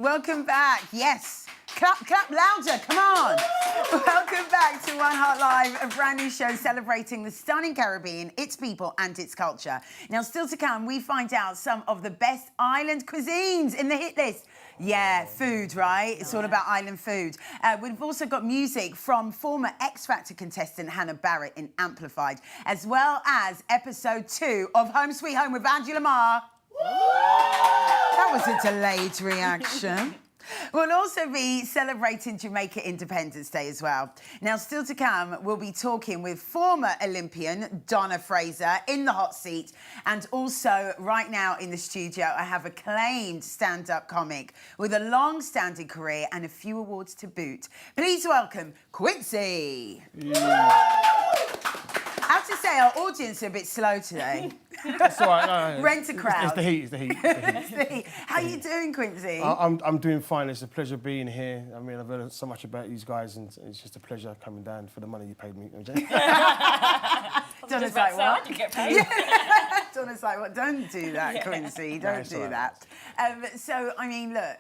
Welcome back. Yes. Clap louder. Come on. Welcome back to One Heart Live, a brand new show celebrating the stunning Caribbean, its people and its culture. Now, still to come, we find out some of the best island cuisines in the hit list. Yeah, food, right? It's all about island food. We've also got music from former X Factor contestant Hannah Barrett in Amplified, as well as episode 2 of Home Sweet Home with Angela Marr. That was a delayed reaction. We'll also be celebrating Jamaica Independence Day as well. Now, still to come, we'll be talking with former Olympian Donna Fraser in the hot seat. And also, right now in the studio, I have acclaimed stand-up comic with a long-standing career and a few awards to boot. Please welcome Quincy. I have to say, our audience are a bit slow today. That's all right. No, Rent a crowd. It's the heat. It's the heat. How are you doing, Quincy? I'm doing fine. It's a pleasure being here. I mean, I've heard so much about these guys, and it's just a pleasure coming down for the money you paid me. Donna's like, what? You get paid. Donna's like, what? Don't do that, Quincy. Don't do that. So, I mean, look.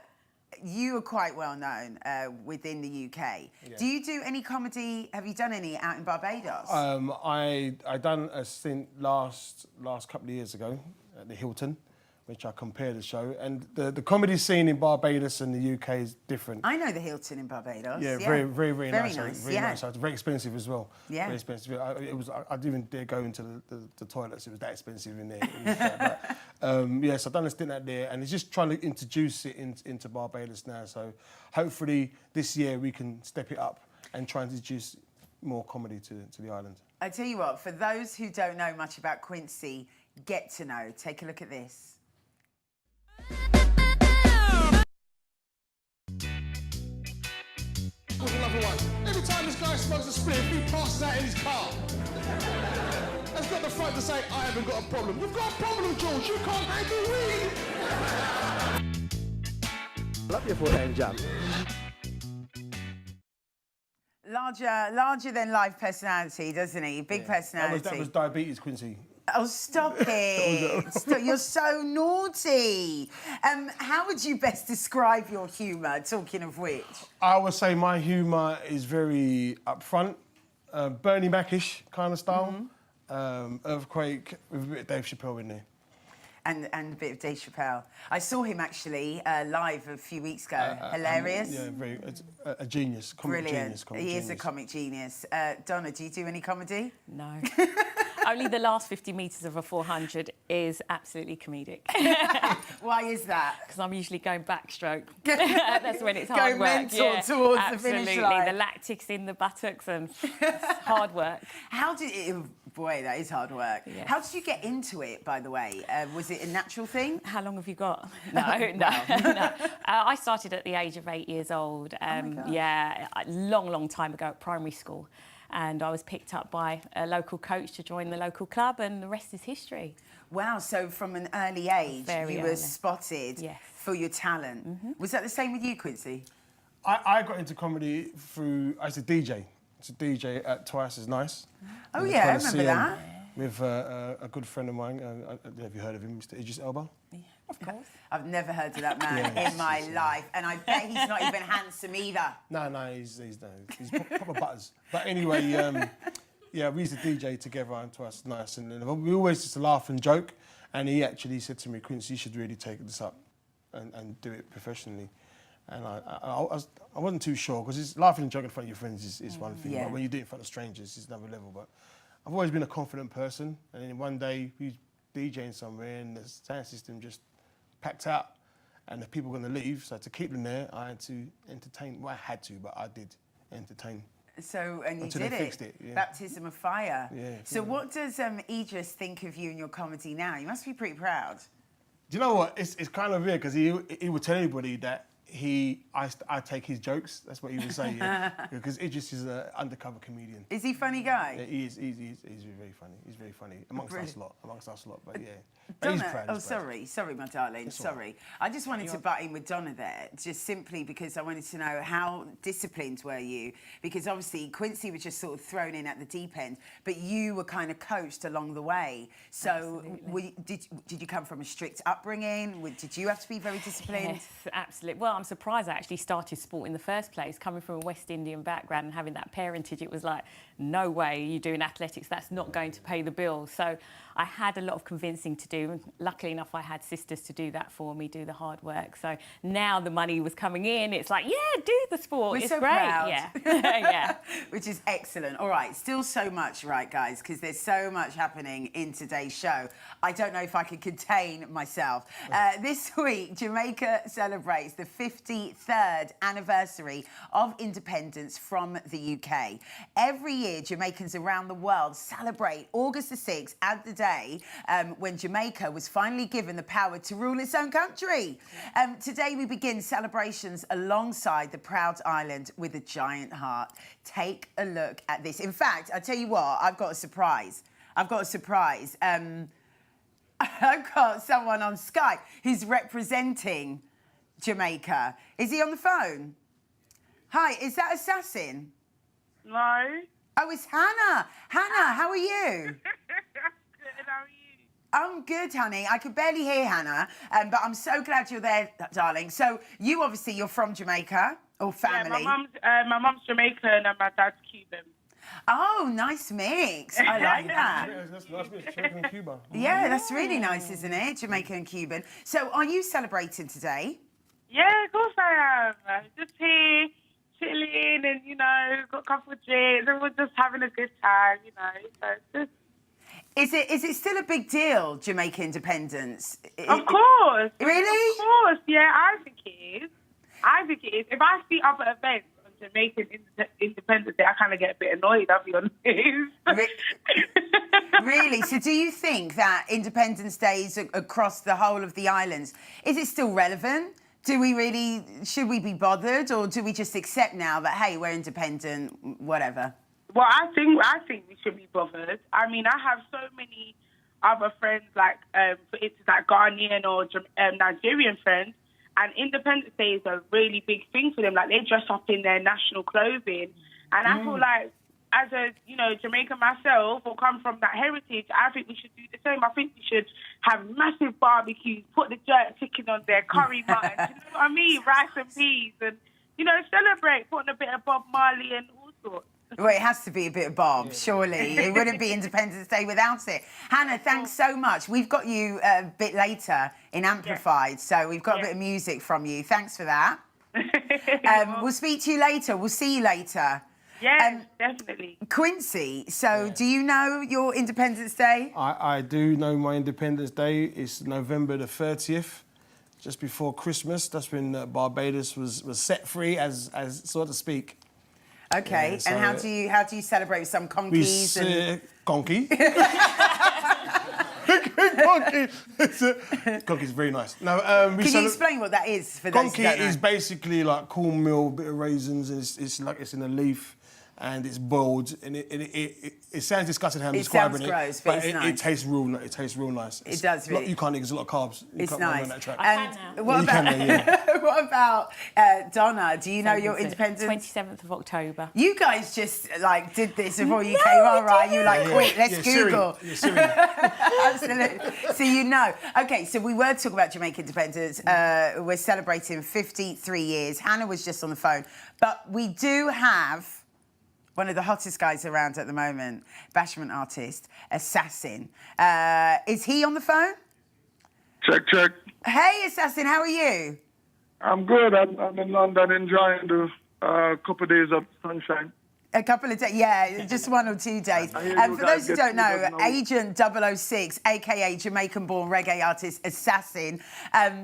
You are quite well known within the UK. Yeah. Do you do any comedy? Have you done any out in Barbados? I done a stint last couple of years ago at the Hilton, which I compared the show. And the comedy scene in Barbados and the UK is different. I know the Hilton in Barbados. Yeah, very nice. Very nice. It's very expensive as well. Yeah. Very expensive. I didn't even dare go into the toilets. It was that expensive in there. Yes, I've done a stint out there, and it's just trying to introduce it into Barbados now. So hopefully this year we can step it up and try and introduce more comedy to the island. I tell you what, for those who don't know much about Quincy, get to know. Take a look at this. Every time this guy smokes a spliff, he passes out in his car. Has got the front to say, I haven't got a problem. You've got a problem, George. You can't handle weed. Love your foot jam. Larger than life personality, doesn't he? Big personality. That was diabetes, Quincy. Oh, stop it. You're so naughty. How would you best describe your humour, talking of which? I would say my humour is very upfront, Bernie Mac-ish kind of style. Earthquake with a bit of Dave Chappelle in there. And a bit of Dave Chappelle. I saw him actually live a few weeks ago. Hilarious. Yeah, a genius. Brilliant. He is a comic genius. Donna, do you do any comedy? No. Only the last 50 metres of a 400 is absolutely comedic. Why is that? Because I'm usually going backstroke. That's when it's hard Going work. mental towards the finish line. Absolutely. The lactics in the buttocks and it's hard work. Boy, that is hard work. Yeah. How did you get into it, by the way? Was it a natural thing? How long have you got? No. I started at the age of 8 years old. Yeah, a long time ago at primary school. And I was picked up by a local coach to join the local club, and the rest is history. Wow, so from an early age, you were spotted for your talent. Was that the same with you, Quincy? I got into comedy through, I used to DJ. It's a DJ at Twice as Nice. Oh yeah, I remember that. With a good friend of mine, have you heard of him, Mr. Idris Elba? Yeah, of course. I've never heard of that man in my life, and I bet he's not even handsome either. No, he's proper butters. But anyway, yeah, we used to DJ together on Twice as Nice, and we always used to laugh and joke, and he actually said to me, Quincy, you should really take this up and do it professionally. And I wasn't too sure, because laughing and joking in front of your friends is one thing, but when you do it in front of strangers, it's another level. But I've always been a confident person, and then one day we was DJing somewhere and the sound system just packed out, and the people were going to leave, so to keep them there, I had to entertain. Well, I had to, but I did entertain. So, and you until did they fixed it. Yeah. Baptism of fire. Yeah. So what does Idris think of you and your comedy now? You must be pretty proud. Do you know what? It's kind of weird, because he would tell everybody that I take his jokes. That's what he would say, because Idris is an undercover comedian. Is he a funny guy? Yeah, he is. He's very funny. He's very funny amongst us a lot. But yeah, but Donna, he's proud. Sorry, my darling. Sorry. I just wanted to butt in with Donna there, just simply because I wanted to know how disciplined were you? Because obviously Quincy was just sort of thrown in at the deep end, but you were kind of coached along the way. So did you come from a strict upbringing? Did you have to be very disciplined? Yes, absolutely. Well, I'm surprised I actually started sport in the first place. Coming from a West Indian background and having that parentage, it was like, no way you're doing athletics. That's not going to pay the bills. So I had a lot of convincing to do. Luckily enough, I had sisters to do that for me, do the hard work. So now the money was coming in. It's like, yeah, do the sport. We're it's so great. proud. Yeah. Yeah. Which is excellent. All right, still so much, right, guys, because there's so much happening in today's show. I don't know if I can contain myself. This week, Jamaica celebrates the 53rd anniversary of independence from the UK. Every year, Jamaicans around the world celebrate August the 6th as the day when Jamaica was finally given the power to rule its own country. Today, we begin celebrations alongside the proud island with a giant heart. Take a look at this. In fact, I tell you what, I've got a surprise. I've got someone on Skype who's representing Jamaica. Is he on the phone? Hi, is that Assassin? No. Oh, it's Hannah. Hannah, how are you? Good, how are you? I'm good, honey. I could barely hear Hannah, but I'm so glad you're there, darling. So you're from Jamaica, or family? Yeah, my mum's Jamaican and my dad's Cuban. Oh, nice mix. I like that. That's nice, Jamaica and Cuba. Yeah, that's really nice, isn't it? Jamaica and Cuban. So are you celebrating today? Yeah, of course I am. Just here, chilling and, got a couple of drinks and we're just having a good time, So it's just... Is it still a big deal, Jamaica independence? Of course. Really? Of course, yeah, I think it is. If I see other events on Jamaican Independence Day, I kind of get a bit annoyed, I'll be honest. Really? So do you think that Independence Days across the whole of the islands, is it still relevant? Should we be bothered, or do we just accept now that, hey, we're independent, whatever? Well, I think we should be bothered. I mean, I have so many other friends, like, for instance, like Ghanaian or Nigerian friends, and Independence Day is a really big thing for them. Like, they dress up in their national clothing. And I feel like, as a, Jamaican myself, or come from that heritage, I think we should do the same. I think we should have massive barbecues, put the jerk chicken on there, curry mutton, you know what I mean? Rice and peas, and, celebrate, putting a bit of Bob Marley and all sorts. Well, it has to be a bit of Bob, surely. It wouldn't be Independence Day without it. Hannah, thanks so much. We've got you a bit later in Amplified, so we've got a bit of music from you. Thanks for that. We'll speak to you later. We'll see you later. Yeah, definitely. Quincy, so do you know your Independence Day? I do know my Independence Day. It's November the 30th, just before Christmas. That's when Barbados was set free, as so to speak. Okay, Yeah, so and how do you celebrate with some conkies? Conky. Conky is very nice. No, Can you explain what that is for those who don't know? Conky is basically like cornmeal, bit of raisins, and it's in a leaf. And it's boiled, and it sounds disgusting how I'm describing it. It sounds gross, but it's nice. It tastes real nice. It does really. You can't eat, there's a lot of carbs. You It's can't nice. run that track. And what about Donna? Do you know your independence? 27th of October. You guys just did this before you came on, right? You were like, quick, let's Google. Siri. Absolutely. So you know. Okay, so we were talking about Jamaica independence. We're celebrating 53 years. Hannah was just on the phone. But we do have one of the hottest guys around at the moment, bashment artist, Assassin. Is he on the phone? Check. Hey, Assassin, how are you? I'm good. I'm in London enjoying the couple of days of sunshine. A couple of days, yeah, just 1 or 2 days. I hear And you for guys those who get don't know, together now. Agent 006, a.k.a. Jamaican-born reggae artist Assassin,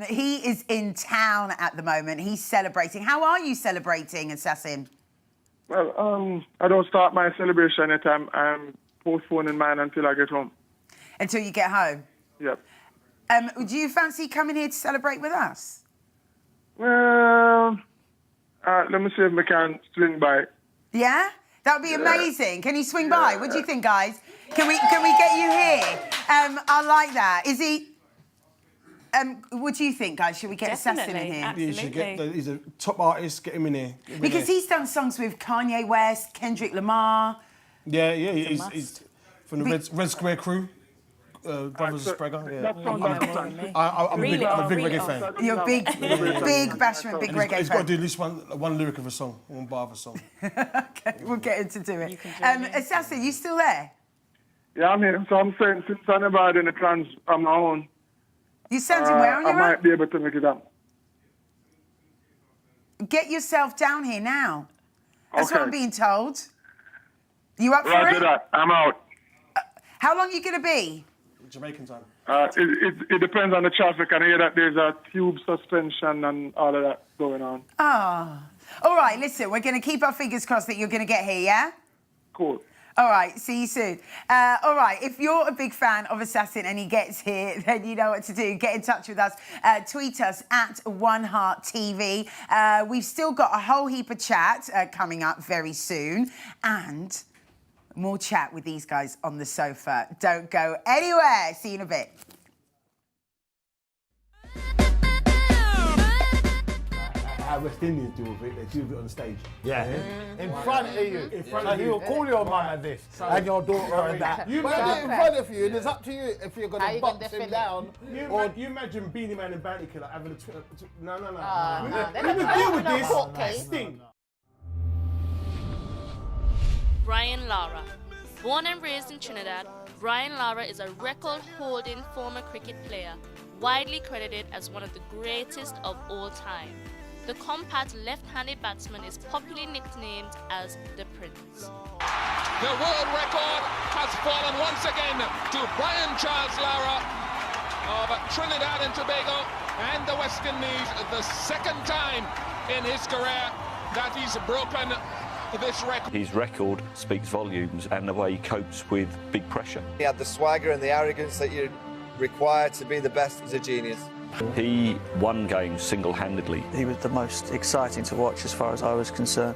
he is in town at the moment. He's celebrating. How are you celebrating, Assassin? Well, I don't start my celebration anytime. I'm postponing mine until I get home. Until you get home? Yep. Do you fancy coming here to celebrate with us? Well, let me see if I can swing by. Yeah? That would be amazing. Can you swing by? What do you think, guys? Can we get you here? I like that. Is he... what do you think, guys? Should we get Assassin in here? Absolutely. You should get he's a top artist, get him in here. Because he's done songs with Kanye West, Kendrick Lamar. Yeah, he's from the Red Square crew. Brothers of Spragger. Yeah. That sounds like I'm a big reggae fan. You're big bashment, big reggae He's got to fan. do at least one lyric of a song, one bar of a song. Okay, we'll get him to do it. join in. Assassin, you still there? Yeah, I'm here. So I'm saying since I never had any plans on my own, You sounding where on I your might own? be able to make it up. Get yourself down here now. That's what Okay. I'm being told. You up for Roger it? that. I'm out. How long are you going to be? Jamaican time. It depends on the traffic. I hear that there's a tube suspension and all of that going on. Oh. All right, listen, we're going to keep our fingers crossed that you're going to get here, yeah? Cool. All right, see you soon. All right, if you're a big fan of Assassin and he gets here, then you know what to do. Get in touch with us. Tweet us at OneHeartTV. We've still got a whole heap of chat coming up very soon. And more chat with these guys on the sofa. Don't go anywhere. See you in a bit. How West Indians do with it, they do it on the stage. Yeah. In front of you. In front So of he you. will call your mum and this, and your daughter and that. You But imagine- in front of you, and it's up to you if you're going How to you gonna box him defend down. You imagine Beanie Man and Bounty Killer having a... No. no, We they're would not- deal with no this. court case. Sting. Brian Lara. Born and raised in Trinidad, Brian Lara is a record-holding former cricket player, widely credited as one of the greatest of all time. The compact left-handed batsman is popularly nicknamed as the Prince. The world record has fallen once again to Brian Charles-Lara of Trinidad and Tobago and the West Indies, the second time in his career that he's broken this record. His record speaks volumes, and the way he copes with big pressure. He had the swagger and the arrogance that you require to be the best as a genius. He won games single-handedly. He was the most exciting to watch as far as I was concerned.